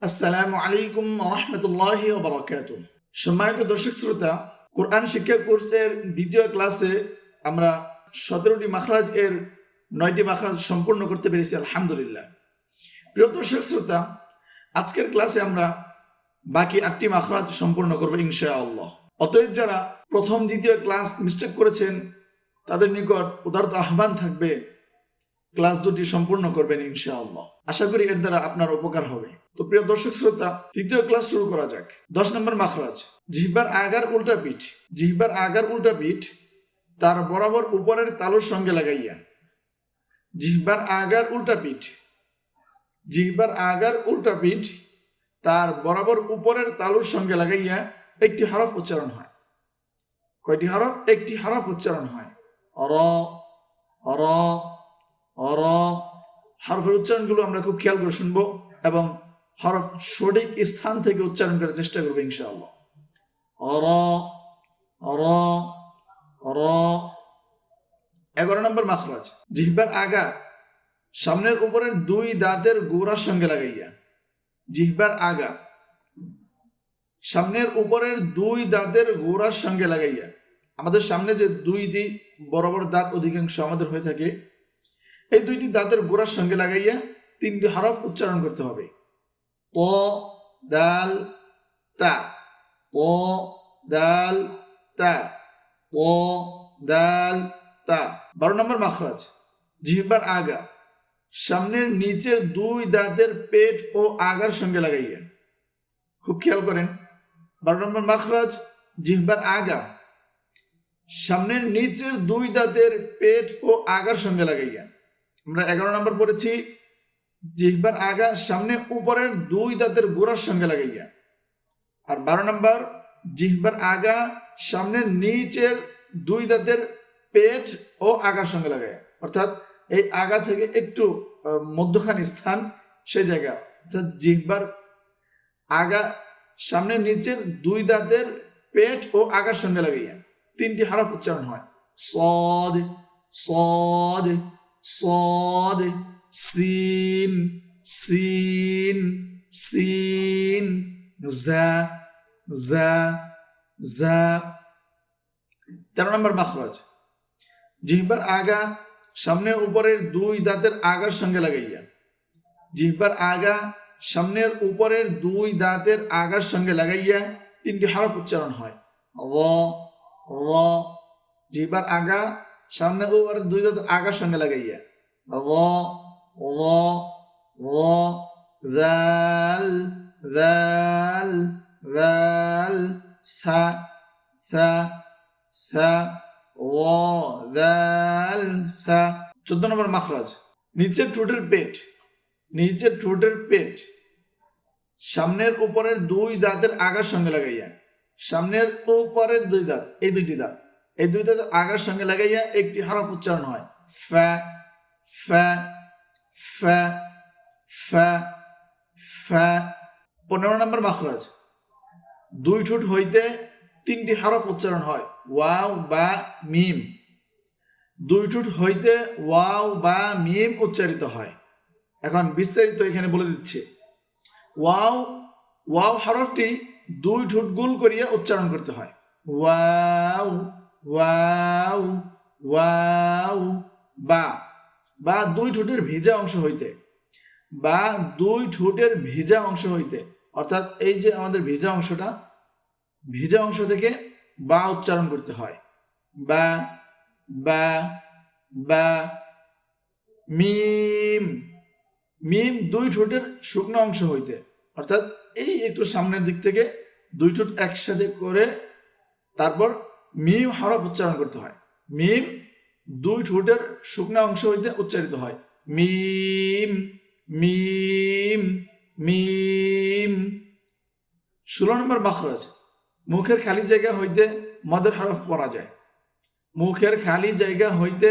আসসালামু আলাইকুম রহমতুল্লাহি ওয়া বারাকাতুহু। সম্মানিত দর্শক শ্রোতা, কোরআন শিক্ষা কোর্সের দ্বিতীয় ক্লাসে আমরা 17টি মাখরাজ এর 9টি মাখরাজ সম্পূর্ণ করতে পেরেছি, আলহামদুলিল্লাহ। প্রিয় দর্শক শ্রোতা, আজকের ক্লাসে আমরা বাকি 8টি মাখরাজ সম্পূর্ণ করব ইনশাআল্লাহ। অতএব যারা প্রথম দ্বিতীয় ক্লাস মিস্টেক করেছেন তাদের নিকট উদারত আহ্বান থাকবে, ক্লাস দুটি সম্পূর্ণ করবেন ইনশাআল্লাহ। আশা করি এর দ্বারা আপনার উপকার হবে। তো প্রিয় দর্শক শ্রোতা, তৃতীয় ক্লাস শুরু করা যাক। 10 নম্বর মাখরাজ, জিহ্বার আগার উল্টা পিঠ। জিহ্বার আগার উল্টা পিঠ তার বরাবর উপরের তালুর সঙ্গে লাগাইয়া। জিহ্বার আগার উল্টা পিঠ, জিহ্বার আগার উল্টা পিঠ তার বরাবর উপরের তালুর সঙ্গে লাগাইয়া একটি হরফ উচ্চারণ হয়। কয়টি হরফ? একটি হরফ উচ্চারণ হয়। র র র। হরফের উচ্চারণগুলো আমরা খুব খেয়াল করে শুনবো এবং হরফ সঠিক স্থান থেকে উচ্চারণ করার চেষ্টা করবো ইনশাআল্লাহ। র র র। 11 নম্বর মাখরাজ, জিহ্বার আগা সামনের উপরের 2 দাঁতের গোড়ার সঙ্গে লাগাইয়া। জিহ্বার আগা সামনের উপরের 2 দাঁতের গোড়ার সঙ্গে লাগাইয়া। আমাদের সামনে যে 2টি বড় বড় দাঁত অধিকাংশ আমাদের হয়ে থাকে, এই 2টি দাঁতের গোড়ার সঙ্গে লাগাইয়া 3টি হরফ উচ্চারণ করতে হবে। ত দাল তা, ত দাল তা, ত দাল তা। 12 নম্বর মাখরাজ, জিহ্বার আগা সামনের নিচের 2 দাঁতের পেট ও আগার সঙ্গে লাগাইয়া। খুব খেয়াল করেন, 12 নম্বর মাখরাজ, জিহ্বার আগা সামনের নিচের 2 দাঁতের পেট ও আগার সঙ্গে লাগাইয়া। আমরা 11 নম্বর পড়েছি, জিহ্বার আগা সামনে উপরের 2 দাঁতের গোড়ার সঙ্গে লাগাইয়া। আর 12 নম্বর, জিহ্বার আগা সামনের নিচের 2 দাঁতের পেট ও আগার সঙ্গে লাগাইয়া। অর্থাৎ এই আগা থেকে একটু মধ্যখানি স্থান, সেই জায়গা, অর্থাৎ জিহ্বার আগা সামনের নিচের 2 দাঁতের পেট ও আগার সঙ্গে লাগাইয়া 3টি হরফ উচ্চারণ হয়। সদ সদ সদ, সিন সিন সিন, জা জা জা। 13 নম্বর মাখরাজ, জিহ্বার আগা সামনের উপরের 2 দাঁতের আগার সঙ্গে লাগাইয়া। জিহ্বার আগা সামনের উপরের 2 দাঁতের আগার সঙ্গে লাগাইয়া 3টি হরফ উচ্চারণ হয়। র র। জিহ্বার আগা সামনে উপরের 2 দাঁতের আগার সঙ্গে লাগাইয়া। র র র। দাল দাল দাল, সা সা সা, ও দাল সা। 14 নম্বর মাখরাজ, নিচের ঠোঁটের পেট, নিচের ঠোঁটের পেট সামনের উপরের 2 দাঁতের আগার সঙ্গে লাগাইয়া। সামনের উপরের 2 দাঁত, এই 2টি দাঁত, এই 2 দাঁতের আগার সঙ্গে লাগাইয়া একটি হরফ উচ্চারণ হয়। ফা ফা ফা ফা ফা। 15 নম্বর মাখরাজ, 2 ঠোঁট হইতে 3টি হরফ উচ্চারণ হয়। ওয়াও বা মিম। 2 ঠোঁট হইতে ওয়াও বা মিম উচ্চারিত হয়। এখন বিস্তারিত এখানে বলে দিচ্ছে। ওয়াও ওয়াও হরফটি 2 ঠোঁট গোল করিয়া উচ্চারণ করতে হয়। Wow wow wow. বা বা 2 ঠোঁটের ভিজা অংশ হইতে, বা 2 ঠোঁটের ভিজা অংশ হইতে, অর্থাৎ এই যে আমাদের ভিজা অংশটা, ভিজা অংশ থেকে বা উচ্চারণ করতে হয়। বা বা বা। মিম মিম 2 ঠোঁটের শুকনো অংশ হইতে, অর্থাৎ এই একটু সামনের দিক থেকে 2 ঠোঁট একসাথে করে তারপর মিম হরফ উচ্চারণ করতে হয়। মিম 2 ঠোঁটের শুকনো অংশ হইতে উচ্চারিত হয়। মিম মিম মিম। 16 নম্বর মাখরাজ, মুখের খালি জায়গা হইতে মদের হরফ পড়া যায়। মুখের খালি জায়গা হইতে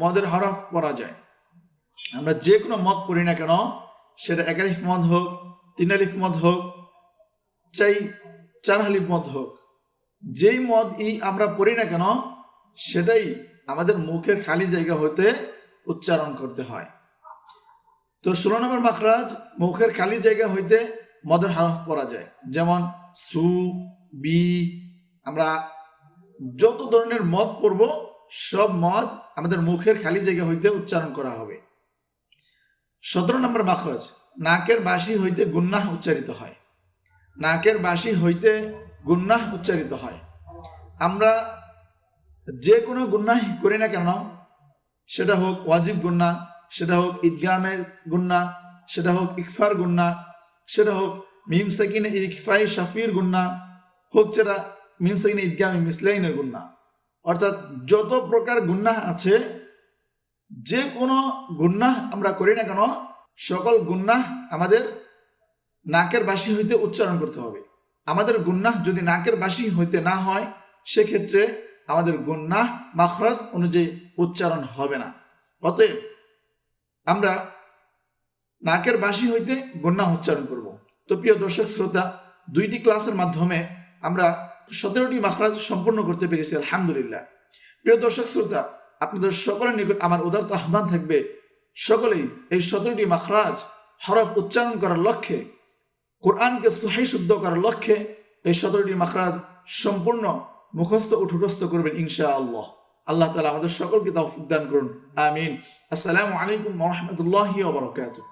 মদের হরফ পড়া যায়। আমরা যে কোনো মদ পড়ি না কেন, সেটা 1 আলিফ মদ হোক, 3 আলিফ মদ হোক, 4 আলিফ মদ হোক, যেই মদ আমরা পড়ি না কেন সেটাই আমাদের মুখের খালি জায়গা হইতে উচ্চারণ করতে হয়। তো 16 নম্বর মাখরাজ, মুখের খালি জায়গা হইতে মদের হরফ পড়া যায়, যেমন সু, বি। আমরা যত ধরনের মদ পড়ব সব মদ আমাদের মুখের খালি জায়গা হইতে উচ্চারণ করা হবে। 17 নম্বর মাখরাজ, নাকের বাঁশি হইতে গুন্নাহ উচ্চারিত হয়। নাকের বাঁশি হইতে গুন্নাহ উচ্চারিত হয়। আমরা যে কোনো গুন্নাহ করি না কেন, সেটা হোক ওয়াজিব গুন্নাহ, সেটা হোক ইদগামের গুন্নাহ, সেটা হোক ইকফার গুন্নাহ, সেটা হোক মিম সাকিনে ইকফাই শাফির গুন্নাহ, হোক সেটা মিম সাকিনে ইদগামে মিসলাইনের গুন্নাহ, অর্থাৎ যত প্রকার গুন্নাহ আছে, যে কোনো গুন্নাহ আমরা করি না কেন, সকল গুন্নাহ আমাদের নাকের বাঁশি হইতে উচ্চারণ করতে হবে। আমাদের গুন্নাহ যদি নাকের বাঁশি হইতে না হয়, সেক্ষেত্রে আমাদের গুন্নাহ মাখরাজ অনুযায়ী উচ্চারণ হবে না। অতএব আমরা নাকের বাঁশি হইতে গুন্নাহ উচ্চারণ করব। তো প্রিয় দর্শক শ্রোতা, 2টি ক্লাসের মাধ্যমে আমরা 17টি মাখরাজ সম্পূর্ণ করতে পেরেছি, আলহামদুলিল্লাহ। প্রিয় দর্শক শ্রোতা, আপনাদের সকলের নিকট আমার উদারত আহ্বান থাকবে, সকলেই এই 17টি মাখরাজ হরফ উচ্চারণ করার লক্ষ্যে, কোরআনকে সহিহ শুদ্ধ করার লক্ষ্যে এই 17টি মাখরাজ সম্পূর্ণ মুখস্থ ও ঠোঁটস্থ করবেন ইনশাআল্লাহ। আল্লাহ তাআলা আমাদের সকলকে তৌফিক দান করুন, আমিন। আসসালামু আলাইকুম ওয়া রাহমাতুল্লাহি ওয়া বারাকাতুহু।